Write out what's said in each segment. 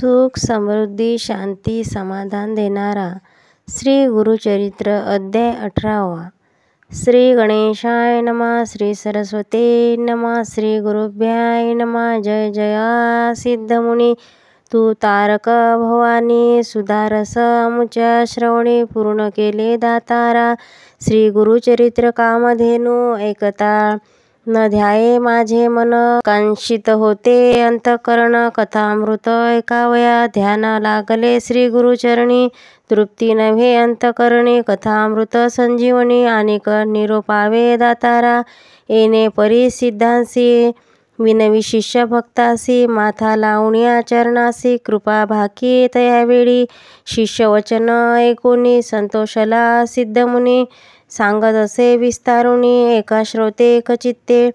सुख समृद्धी शांती समाधान देणारा श्री गुरुचरित्र अध्याय 18वा। श्री गणेशाय नमः, श्री सरस्वती नमः, श्री गुरुभ्याय नमः। जय जया सिद्धमुनी तू तारक भवानी, सुधारस अमुच्या श्रवणी पूर्ण केले दातारा। श्री गुरुचरित्र कामधेनू ऐकता न ध्याये माझे मन, कांक्षित होते अंतकरण। कथामृत ऐकावया ध्याना लागले श्री गुरुचरणी, तृप्ती नव्हे अंतकरणी। कथामृत संजीवनी अनेक निरोपावे दातारा। येणे परी सिद्धांसी विनवी शिष्य भक्तासी, माथा लावण्या चरणासी कृपा भाकी तयावेळी। शिष्य वचन ऐकुनी संतोषला सिद्धमुनी, सांगत असे विस्तारुनी एका श्रोते एक चित्ते।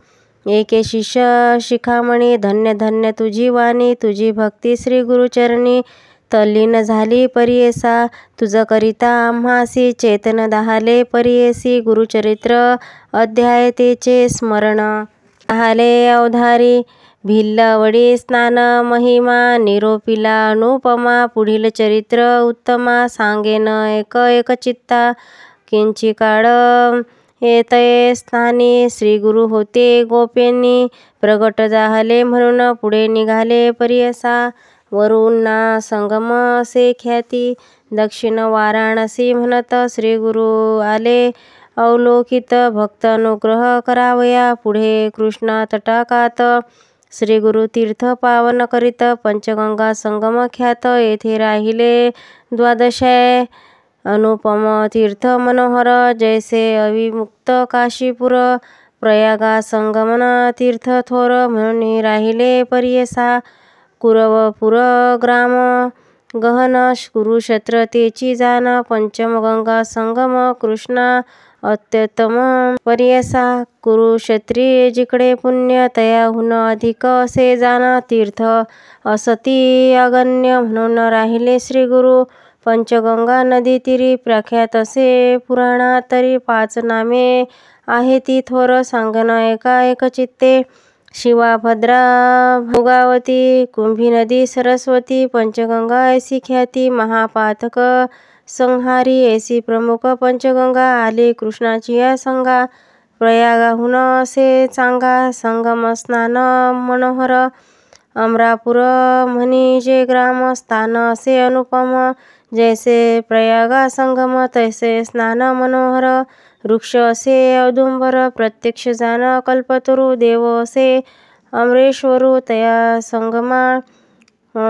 एके शिष्य शिखामणी, धन्य धन्य तुझी वाणी, तुझी भक्ती श्री गुरुचरणी। तल्लीन झाली परियेसा, तुझ करिता आम्हासी चेतन दहाले परियेसी। गुरुचरित्र अध्याय तेचे स्मरण आले अवधारी, भिल्लवडी स्नान महिमा निरोपिला अनुपमा। पुढील चरित्र उत्तमा, सांगेन एक एक चित्ता। किंची काळ येतये स्थानी, श्री गुरु होते गोपेनी। प्रगट झाले म्हणून पुढे निघाले परियसा, वरुणा संगम असे ख्याती। दक्षिण वाराणसी म्हणत श्री गुरु आले अवलोकित, भक्त अनुग्रह करावया पुढे कृष्ण तटाकात। श्री गुरु तीर्थ पावन करीत, पंचगंगा संगम ख्यात। येथे राहिले द्वादशाय अनुपम तीर्थ मनोहर, जैसे अविमुक्त काशीपुर। प्रयागा संगमन तीर्थ थोर, म्हणून राहिले परियसा। कुरवपुर ग्राम गहन, कुरुक्षेत्र तेची जाण। पंचम गंगा संगम कृष्णा अत्युत्तम परियसा। कुरुक्षेत्री जिकडे पुण्य, तयाहून अधिक असे जाण। तीर्थ असती अगण्य, म्हणून राहिले श्री गुरु। पंचगंगा नदी तीरी, प्रख्यात असे पुराणात तरी। पाच नामे आहे ती थोर, सांगन एका एक चित्ते। शिवा भद्रा भोगावती, कुंभी नदी सरस्वती। पंचगंगा ऐसी ख्याती, महापातक संहारी। ऐसी प्रमुख पंचगंगा, आली कृष्णाची या संगा। प्रयागाहून असे चांगा, संगम स्नान मनोहर। अमरापूर म्हणी जे ग्राम, स्थान असे अनुपम। जैसे प्रयागा संगम, तैसे स्नान मनोहर। वृक्ष असे औदुंबर, प्रत्यक्ष जाण कल्पतरू। देव असे अमरेश्वरू, तया संगमा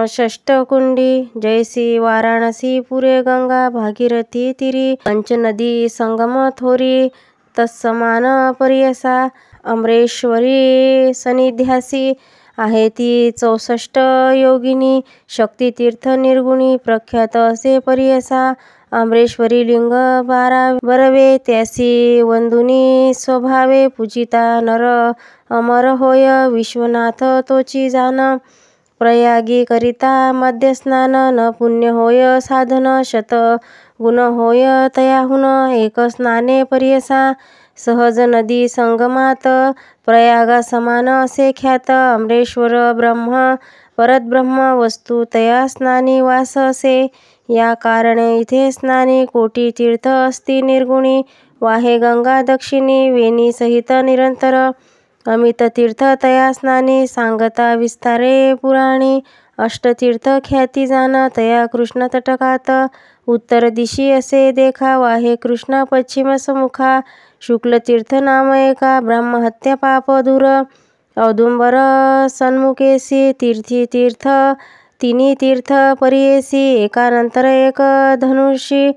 षष्ठकुंडी। जैसी वाराणसी पुरे गंगा, भागीरथी तीरी। पंचनदी संगम थोरी, तत्समान परियसा। अमरेश्वरी सन्निध्यासी, आहे ती 64 योगिनी। शक्तितीर्थ निर्गुणी, प्रख्यात असे परियसा। अमरेश्वरी लिंग 12 बरवे, त्यासी वंदुनी स्वभावे। पूजिता नर अमर होय, विश्वनाथ तोची जाण। प्रयागी करिता मध्य स्नान, न पुण्य होय साधन। शत गुण होय तयाहून एक स्नाने परियसा। सहज नदी संगमात, प्रयागा समान असे ख्यात। अमरेश्वर ब्रह्म परतब्रह्म, वस्तू तया स्नानी वास असे। या कारणे इथे स्नानी, कोटी तीर्थ असती निर्गुणी। वाहे गंगा दक्षिणी, वेणी सहित निरंतर। अमित तीर्थ तया स्नानी, सांगता विस्तारे पुराणी। अष्टतीर्थ ख्याती जाण, तया कृष्ण तटकात। उत्तर दिशी असे देखा, वाहे कृष्ण पश्चिम समुखा। शुक्ल तीर्थ नाम एका, ब्रह्महत्या पाप दूर। औदुंबर सन्मुखेसी, तीर्थी तीर्थ तिन्ही तीर्थ परियेसी। एकानंतर एक धनुषी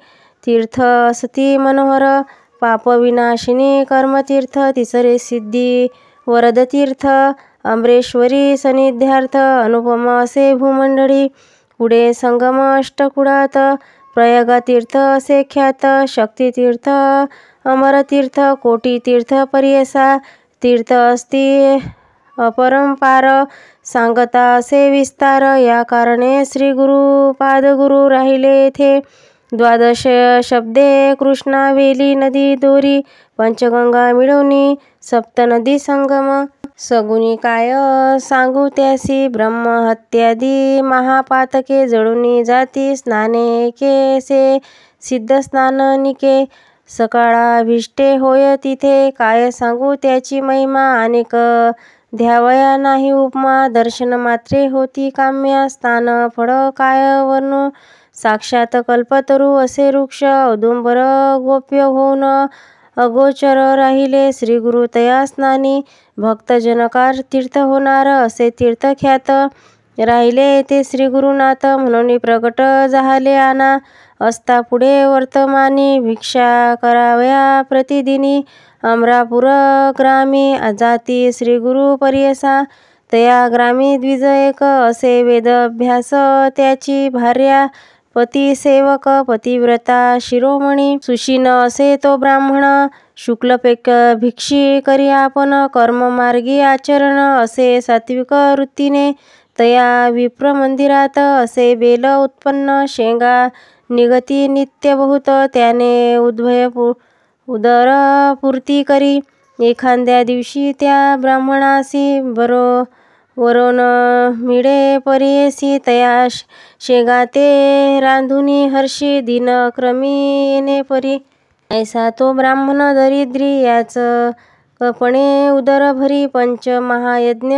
तीर्थ असती मनोहर। पापविनाशिनी कर्मतीर्थ, तिसरे सिद्धी वरद तीर्थ। अमरेश्वरी सन्निध्यार्थ, अनुपम असे भूमंडळी। पुढे संगम अष्टकुळात, प्रयागतीर्थ असे ख्यात। शक्तितीर्थ अमरतीर्थ, कोटी तीर्थ परियसा। तीर्थ असती अपरंपार, सांगता असे विस्तार। या कारणे श्री गुरु पादगुरु राहिले येथे। द्वादश शब्दे कृष्णा वेली नदी दोरी। पंचगंगा मिळवणी, सप्तनदी संगम। सगुनी काय सांगू त्यासी, ब्रह्महत्यादी महापातके जळूनी जाती, स्नाने केसे सिद्ध स्नाननिके, सकाळाभिष्टे होय तिथे, काय सांगू त्याची महिमा अनेक, द्यावया नाही उपमा, दर्शन मात्रे होती काम्या, स्थान फळ काय वर्णू, साक्षात कल्पतरू असे वृक्ष, औदुंबर गोप्य होऊन अगोचर राहिले, श्री गुरु तया स्नानी, भक्तजनकार तीर्थ होणार असे तीर्थख्यात, राहिले ते श्री गुरुनाथ, म्हणून प्रगट झाले आना, असता पुढे वर्तमानी, भिक्षा कराव्या प्रतिदिनी, अमरापूर ग्रामी जाती श्री गुरु परियसा, तया ग्रामी द्विज एक, असे वेद अभ्यास त्याची भार्या, पती सेवक पतिव्रता शिरोमणी, सुशीन असे तो ब्राह्मण, शुक्ल भिक्षी करी आपण, कर्ममार्गी आचरण असे सात्विक वृत्तीने, तया विप्र मंदिरात असे बेल उत्पन्न, शेंगा निगती नित्य बहुत, त्याने उदरपूर्ती करी, एखाद्या दिवशी त्या ब्राह्मणासी वरोन मिळे परियेसी, तया शेंगा ते रांधुनी हर्षी, दिनक्रमी येणे परी, ऐसा तो ब्राह्मण दरिद्री, याच कपणे उदर भरी, पंच महायज्ञ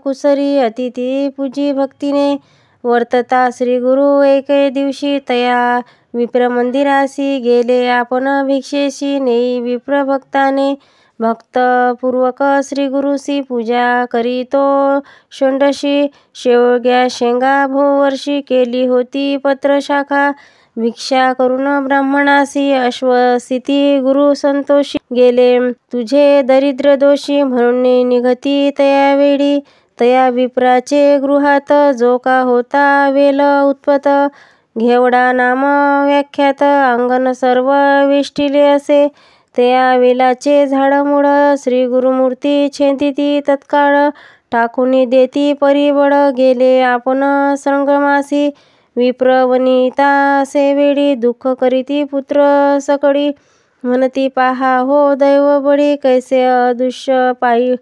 कुसरी, अतिथी पूजी भक्तीने, वर्तता श्री गुरु एके दिवशी, तया विप्र मंदिरासी गेले आपण भिक्षेशी, नेई विप्र भक्ताने, भक्तपूर्वक श्री गुरुसी पूजा करी तो षोडशी, शेवग्या शेंगा भोवर्षी केली होती पत्र शाखा, भिक्षा करून ब्राह्मणासी अश्वसिती गुरु संतोषी, गेले तुझे दरिद्र दोषी, म्हणून निघती तया वेळी, तया विप्राचे गृहात, जो का होता वेल उत्पत, घेवडा नाम व्याख्यात, अंगण सर्व वेष्टिले असे, तया वेलाचे झाड मूळ, श्री गुरुमूर्ती छेदिती तत्काळ, टाकून देती परिबळ, गेले आपण संगमासी, विप्र वनिता असे वेळी, दुःख करीती पुत्र सकळी, म्हणती पाहा हो दैव बळी, कैसे अदृश्य पायी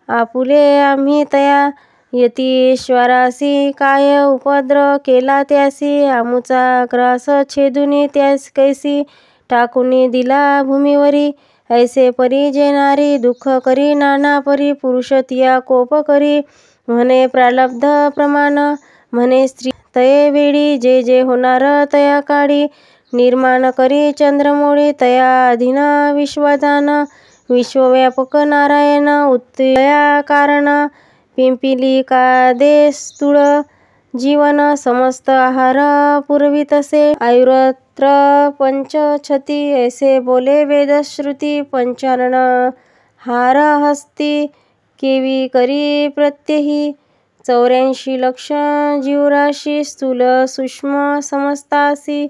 आपुले आम्ही तया, यतीश्वरासी काय उपद्र केला त्यासी, आमुचा ग्रास छेदुनी त्यास कैसी, टाकून दिला भूमीवरी, ऐसे परी जे नारी, दुःख करी नाना परी, पुरुष तिया कोप करी, म्हणे प्रारब्ध प्रमाण, म्हणे स्त्री तये वेळी, जे जे होणार तया काळी, निर्माण करी चंद्रमौळी, तया अधीन विश्वदान, विश्वव्यापक नारायण, उत्तया कारण, पिंपिलिकादेश स्थूळ जीवन, समस्त आहार पुरवितसे, आयुर्त्र पंचछती, ऐसे बोले वेदश्रुती, पंचानन हार हस्ती, केवी करी प्रत्यही, 84 लक्ष जीवराशी, स्थूल सूक्ष्म समस्तासी,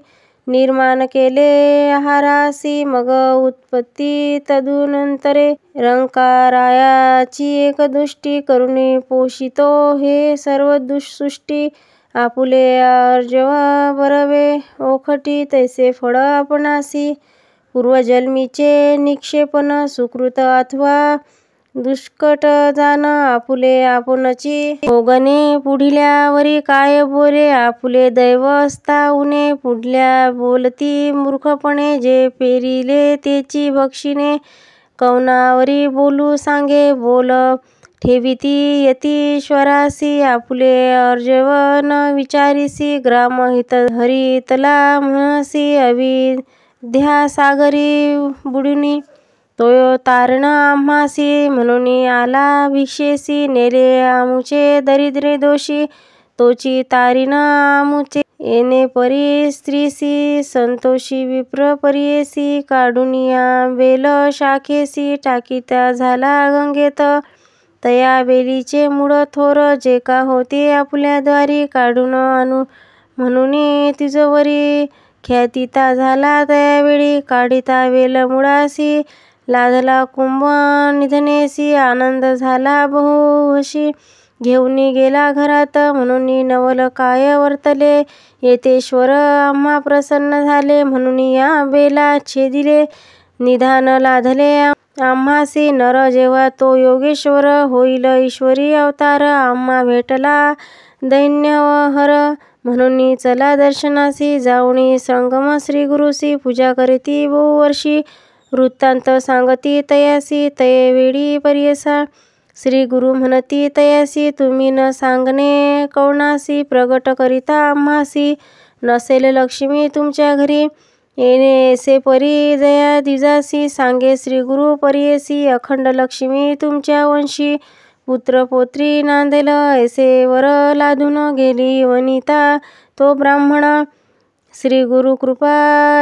निर्माण केले आहारासी, मग उत्पत्ती तदुनंतरे, रंकारायाची एक दृष्टी, करुणी पोषितो हे सर्व सृष्टी, आपुले अर्जव बरवे ओखटी, तैसे फळ आपणासी, पूर्वजन्मीचे निक्षेपण, सुकृत अथवा दुष्कट जाण, आपुले आपणची भोगणे, पुढिल्यावरी काय बोले, आपुले दैव असता उणे, पुढल्या बोलती मूर्खपणे, जे पेरिले तेची भक्षिणे, कौनावरी बोलू सांगे, बोल ठेविती यतीश्वरासी, आपुले अर्जव न विचारिसी, ग्राम हित हरितला म्हणसी, अविद्या सागरी बुडुनी, तो तारण आम्हासी, म्हणून आला भिक्षेसी, नेले आमुचे दरिद्रे दोषी, तोची तारीन आमुचे, येणे परी स्त्रीसी, संतोषी विप्र परियेसी, काढुनिया बेल शाखेसी, टाकीता झाला गंगेत, तया वेलीचे मूळ थोर, जे का होते आपल्या द्वारी, काढून आणू म्हणून तिजोवरी, ख्यातिता झाला तयावेळी, काढिता वेल मुळासी, लाधला कुंभ निधनेसी, आनंद झाला बहुवशी, घेऊन गेला घरात, म्हणून नवल काय वर्तले, येतेश्वर आम्हा प्रसन्न झाले, म्हणून या बेला छेदिले, निधान लाधले आम्हासी नर जेव्हा तो योगेश्वर होईल ईश्वरी अवतार आम्हा भेटला दैन्यहर म्हणून चला दर्शनासी जाऊनी संगम श्री गुरुसी पूजा करीती बहुवर्षी वृत्तांत सांगती तयासी तये वेळी पर्यसा श्री गुरु म्हणती तयासी तुम्ही न सांगणे कौणासी प्रगट करिता आम्हासी नसेल लक्ष्मी तुमच्या घरी येणेसे परी जया द्विजासी सांगे श्री गुरु परियसी अखंड लक्ष्मी तुमच्या वंशी पुत्र पोत्री नांदेल ऐसे वर लादून गेली वनिता तो ब्राह्मण श्री गुरु कृपा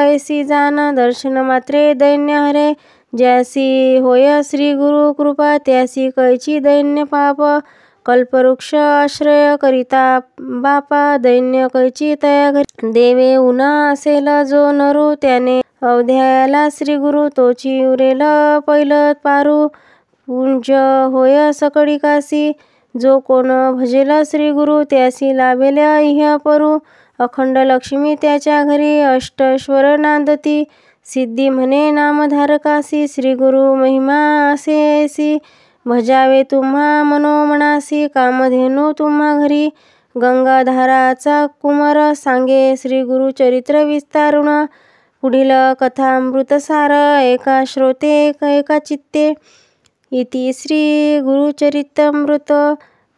ऐसी जान दर्शन मात्रे दैन्य हरे ज्यासी होय श्री गुरु कृपा त्यासी कैची दैन्य पाप कल्पवृक्ष आश्रय करिता बापा दैन्य कैची तया घरी देवे उना असेल जो नरू त्याने अवध्याला श्री गुरु तोची उरेल पहिलं पारू पुंज होय सकळी कासी जो कोण भजेल श्री गुरु त्यासी लाभेल इह परू अखंड लक्ष्मी त्याच्या घरी अष्टश्वर नांदती सिद्धी म्हणे नामधारकासी श्री गुरु महिमा असे ऐसी भजावे तुम्हा मनोमनासी कामधेनू तुम्हा घरी गंगाधाराचा कुमार सांगे श्री गुरु चरित्र विस्तारुण पुढील कथामृतसार एका श्रोते एका चित्ते इति श्री गुरुचरितामृत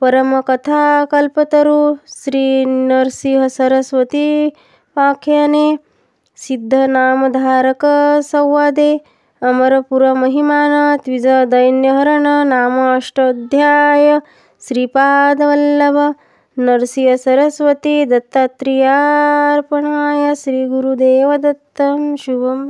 परमकथा कल्पतरू श्री नरसिंह सरस्वती पाख्याने सिद्ध नामधारक संवादे अमरपुर महिमान द्विज दैन्यहरण नाम अष्टोध्याय श्रीपाद वल्लभ नरसिंह सरस्वती दत्तात्रेयार्पणाय श्री गुरुदेव दत्तम शुभम।